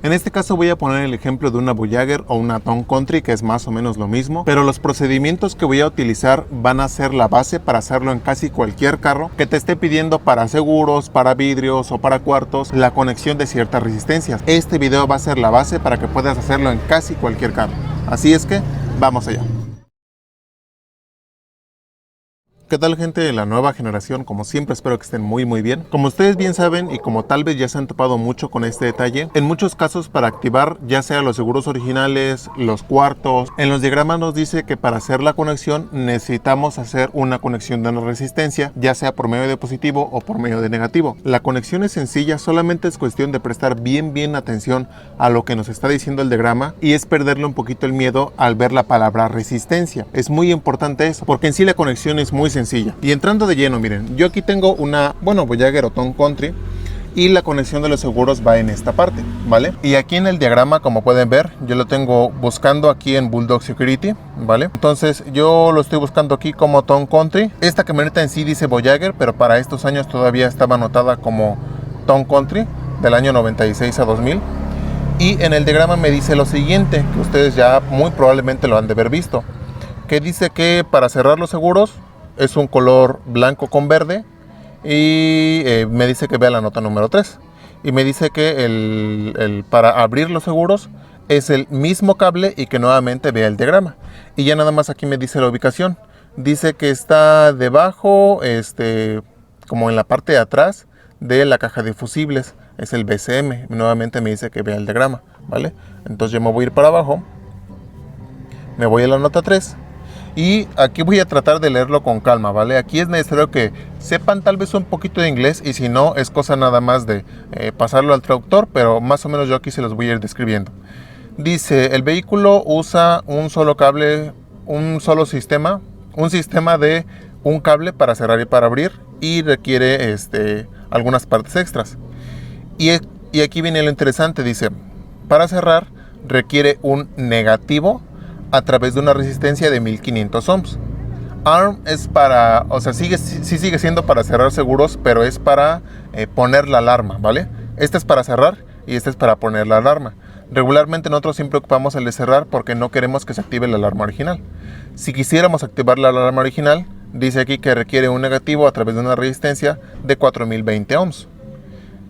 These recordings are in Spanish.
En este caso voy a poner el ejemplo de una Voyager o una Town Country, que es más o menos lo mismo, pero los procedimientos que voy a utilizar van a ser la base para hacerlo en casi cualquier carro que te esté pidiendo para seguros, para vidrios o para cuartos la conexión de ciertas resistencias. Este video va a ser la base para que puedas hacerlo en casi cualquier carro. Así es que vamos allá. ¿Qué tal, gente de la nueva generación? Como siempre, espero que estén muy bien. Como ustedes bien saben y como tal vez ya se han topado mucho con este detalle, en muchos casos para activar ya sea los seguros originales, los cuartos, en los diagramas nos dice que para hacer la conexión necesitamos hacer una conexión de una resistencia, ya sea por medio de positivo o por medio de negativo. La conexión es sencilla, solamente es cuestión de prestar bien atención a lo que nos está diciendo el diagrama y es perderle un poquito el miedo al ver la palabra resistencia. Es muy importante eso, porque en sí la conexión es muy sencilla. Y entrando de lleno, miren, yo aquí tengo una, Voyager o Town Country y la conexión de los seguros va en esta parte, ¿vale? Y aquí en el diagrama, como pueden ver, yo lo tengo buscando aquí en Bulldog Security, ¿vale? Entonces yo lo estoy buscando aquí como Town Country. Esta camioneta en sí dice Voyager, pero para estos años todavía estaba anotada como Town Country del año 96 a 2000. Y en el diagrama me dice lo siguiente, que ustedes ya muy probablemente lo han de haber visto, que dice que para cerrar los seguros es un color blanco con verde y me dice que vea la nota número 3 y me dice que el para abrir los seguros es el mismo cable y que nuevamente vea el diagrama. Y ya nada más aquí me dice la ubicación, dice que está debajo, como en la parte de atrás de la caja de fusibles, es el BCM. Nuevamente me dice que vea el diagrama, ¿vale? Entonces yo me voy a ir para abajo, me voy a la nota 3 y aquí voy a tratar de leerlo con calma, ¿vale? Aquí es necesario que sepan tal vez un poquito de inglés y si no, es cosa nada más de pasarlo al traductor, pero más o menos yo aquí se los voy a ir describiendo. Dice, el vehículo usa un solo cable, un sistema de un cable para cerrar y para abrir y requiere algunas partes extras. Y aquí viene lo interesante, dice, para cerrar requiere un negativo a través de una resistencia de 1500 ohms. ARM es para, o sea, sigue siendo para cerrar seguros, pero es para poner la alarma, ¿vale? Este es para cerrar y este es para poner la alarma. Regularmente nosotros siempre ocupamos el de cerrar porque no queremos que se active la alarma original. Si quisiéramos activar la alarma original, dice aquí que requiere un negativo a través de una resistencia de 4020 ohms.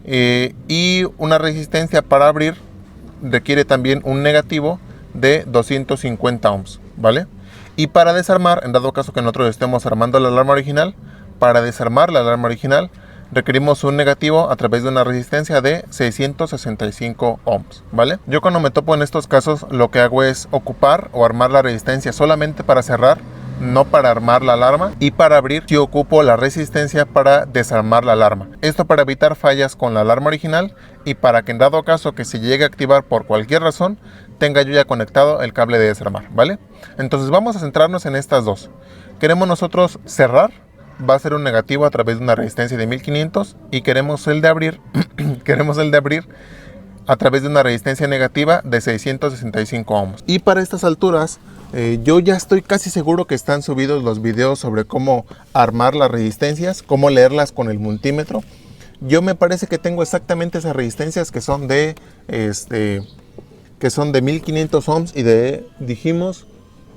Y una resistencia para abrir requiere también un negativo de 250 ohms, ¿vale? Y para desarmar, en dado caso que nosotros estemos armando la alarma original, para desarmar la alarma original requerimos un negativo a través de una resistencia de 665 ohms, ¿vale? Yo cuando me topo en estos casos lo que hago es ocupar o armar la resistencia solamente para cerrar, no para armar la alarma, y para abrir si ocupo la resistencia para desarmar la alarma. Esto para evitar fallas con la alarma original y para que en dado caso que se llegue a activar por cualquier razón, tenga yo ya conectado el cable de desarmar, ¿vale? Entonces vamos a centrarnos en estas dos. Queremos nosotros cerrar, va a ser un negativo a través de una resistencia de 1500 y queremos el de abrir, a través de una resistencia negativa de 665 ohms. Y para estas alturas, yo ya estoy casi seguro que están subidos los videos sobre cómo armar las resistencias, cómo leerlas con el multímetro. Yo me parece que tengo exactamente esas resistencias que son de 1500 ohms y dijimos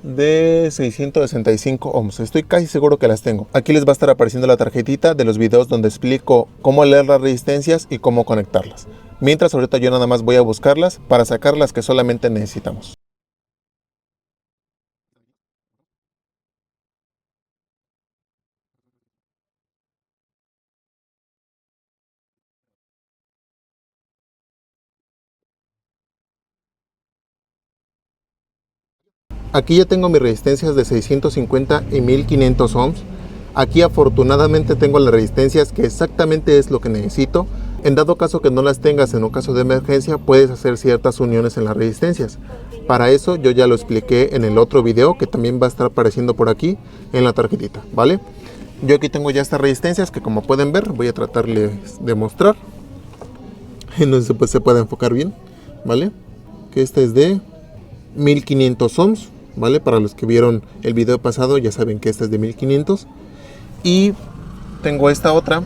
de 665 ohms. Estoy casi seguro que las tengo. Aquí les va a estar apareciendo la tarjetita de los videos donde explico cómo leer las resistencias y cómo conectarlas. Mientras ahorita yo nada más voy a buscarlas para sacar las que solamente necesitamos. Aquí ya tengo mis resistencias de 650 y 1500 ohms. Aquí afortunadamente tengo las resistencias que exactamente es lo que necesito. En dado caso que no las tengas en un caso de emergencia, puedes hacer ciertas uniones en las resistencias. Para eso yo ya lo expliqué en el otro video que también va a estar apareciendo por aquí en la tarjetita, ¿vale? Yo aquí tengo ya estas resistencias que, como pueden ver, voy a tratarles de mostrar. No sé si se puede enfocar bien, ¿vale? Que esta es de 1500 ohms, ¿vale? Para los que vieron el video pasado ya saben que esta es de 1500. Y tengo esta otra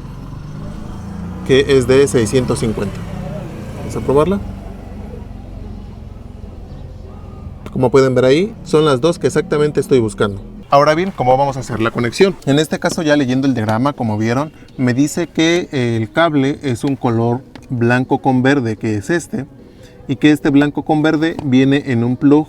que es de 650. Vamos a probarla. Como pueden ver ahí, son las dos que exactamente estoy buscando. Ahora bien, ¿cómo vamos a hacer la conexión? En este caso, ya leyendo el diagrama, como vieron, me dice que el cable es un color blanco con verde, que es este, y que este blanco con verde viene en un plug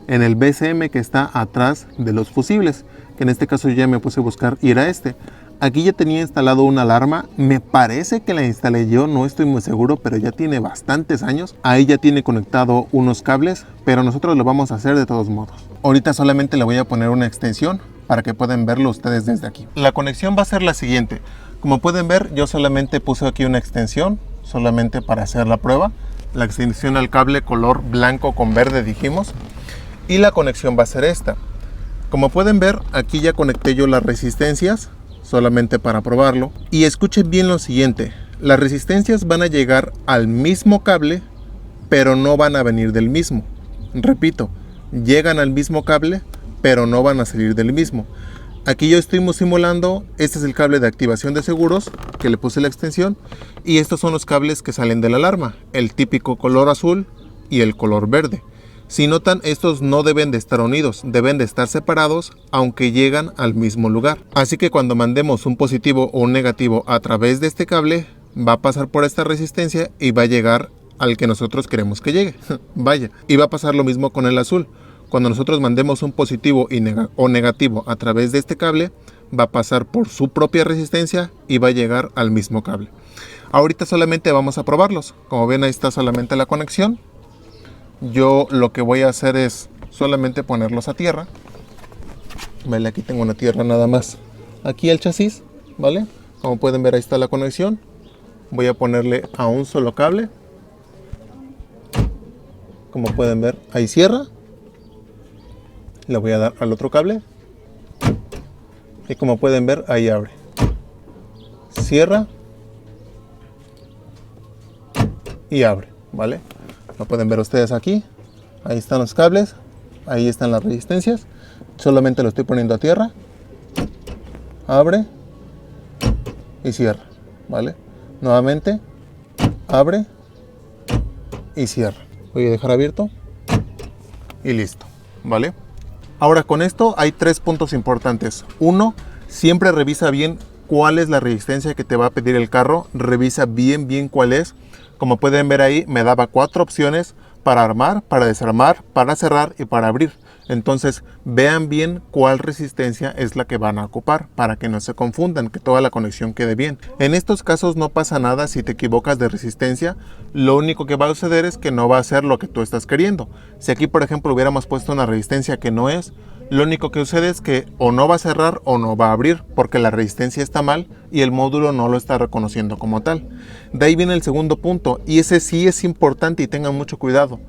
en el BCM que está atrás de los fusibles, que en este caso yo ya me puse a buscar y era este. Aquí ya tenía instalado una alarma, me parece que la instalé yo, no estoy muy seguro, pero ya tiene bastantes años. Ahí ya tiene conectado unos cables, pero nosotros lo vamos a hacer de todos modos. Ahorita solamente le voy a poner una extensión para que puedan verlo ustedes desde aquí. La conexión va a ser la siguiente. Como pueden ver, yo solamente puse aquí una extensión, solamente para hacer la prueba. La extensión al cable color blanco con verde dijimos. Y la conexión va a ser esta. Como pueden ver, aquí ya conecté yo las resistencias, solamente para probarlo. Y escuchen bien lo siguiente, las resistencias van a llegar al mismo cable, pero no van a venir del mismo. Repito, llegan al mismo cable, pero no van a salir del mismo. Aquí yo estoy simulando, este es el cable de activación de seguros, que le puse la extensión, y estos son los cables que salen de la alarma, el típico color azul y el color verde. Si notan, estos no deben de estar unidos, deben de estar separados, aunque llegan al mismo lugar. Así que cuando mandemos un positivo o un negativo a través de este cable, va a pasar por esta resistencia y va a llegar al que nosotros queremos que llegue. Vaya, y va a pasar lo mismo con el azul. Cuando nosotros mandemos un positivo o negativo a través de este cable, va a pasar por su propia resistencia y va a llegar al mismo cable. Ahorita solamente vamos a probarlos. Como ven, ahí está solamente la conexión. Yo lo que voy a hacer es solamente ponerlos a tierra. Vale, aquí tengo una tierra nada más. Aquí el chasis, ¿vale? Como pueden ver, ahí está la conexión. Voy a ponerle a un solo cable. Como pueden ver, ahí cierra. Le voy a dar al otro cable. Y como pueden ver, ahí abre. Cierra. Y abre, ¿vale? Lo pueden ver ustedes aquí. Ahí están los cables. Ahí están las resistencias. Solamente lo estoy poniendo a tierra. Abre. Y cierra, ¿vale? Nuevamente. Abre. Y cierra. Voy a dejar abierto. Y listo, ¿vale? Ahora con esto hay 3 puntos importantes. 1. Siempre revisa bien cuál es la resistencia que te va a pedir el carro. Revisa bien cuál es. Como pueden ver ahí, me daba 4 opciones para armar, para desarmar, para cerrar y para abrir. Entonces vean bien cuál resistencia es la que van a ocupar para que no se confundan, que toda la conexión quede bien. En estos casos no pasa nada si te equivocas de resistencia. Lo único que va a suceder es que no va a ser lo que tú estás queriendo. Si aquí por ejemplo hubiéramos puesto una resistencia que no es, lo único que sucede es que o no va a cerrar o no va a abrir porque la resistencia está mal y el módulo no lo está reconociendo como tal. De ahí viene el segundo punto y ese sí es importante y tengan mucho cuidado.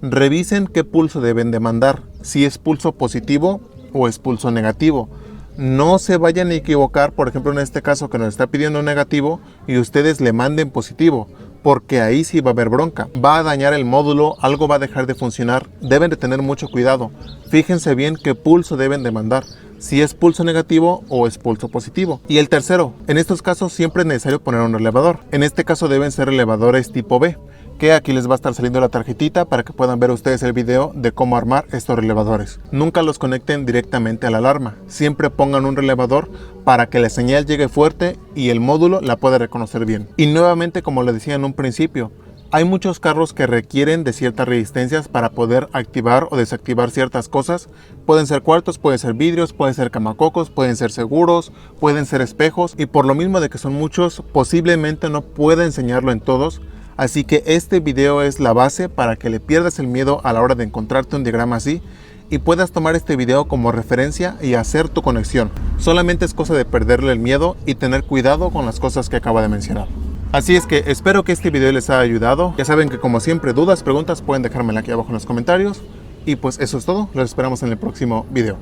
Revisen qué pulso deben de mandar, si es pulso positivo o es pulso negativo. No se vayan a equivocar, por ejemplo en este caso que nos está pidiendo negativo y ustedes le manden positivo, porque ahí sí va a haber bronca, va a dañar el módulo, algo va a dejar de funcionar. Deben de tener mucho cuidado, fíjense bien qué pulso deben de mandar, si es pulso negativo o es pulso positivo. Y el tercero, en estos casos siempre es necesario poner un relevador, en este caso deben ser relevadores tipo B, que aquí les va a estar saliendo la tarjetita para que puedan ver ustedes el video de cómo armar estos relevadores. Nunca los conecten directamente a la alarma, siempre pongan un relevador para que la señal llegue fuerte y el módulo la pueda reconocer bien. Y nuevamente, como les decía en un principio, hay muchos carros que requieren de ciertas resistencias para poder activar o desactivar ciertas cosas. Pueden ser cuartos, pueden ser vidrios, pueden ser camacocos, pueden ser seguros, pueden ser espejos, y por lo mismo de que son muchos, posiblemente no pueda enseñarlo en todos. Así que este video es la base para que le pierdas el miedo a la hora de encontrarte un diagrama así y puedas tomar este video como referencia y hacer tu conexión. Solamente es cosa de perderle el miedo y tener cuidado con las cosas que acabo de mencionar. Así es que espero que este video les haya ayudado. Ya saben que como siempre, dudas, preguntas pueden dejármela aquí abajo en los comentarios. Y pues eso es todo, los esperamos en el próximo video.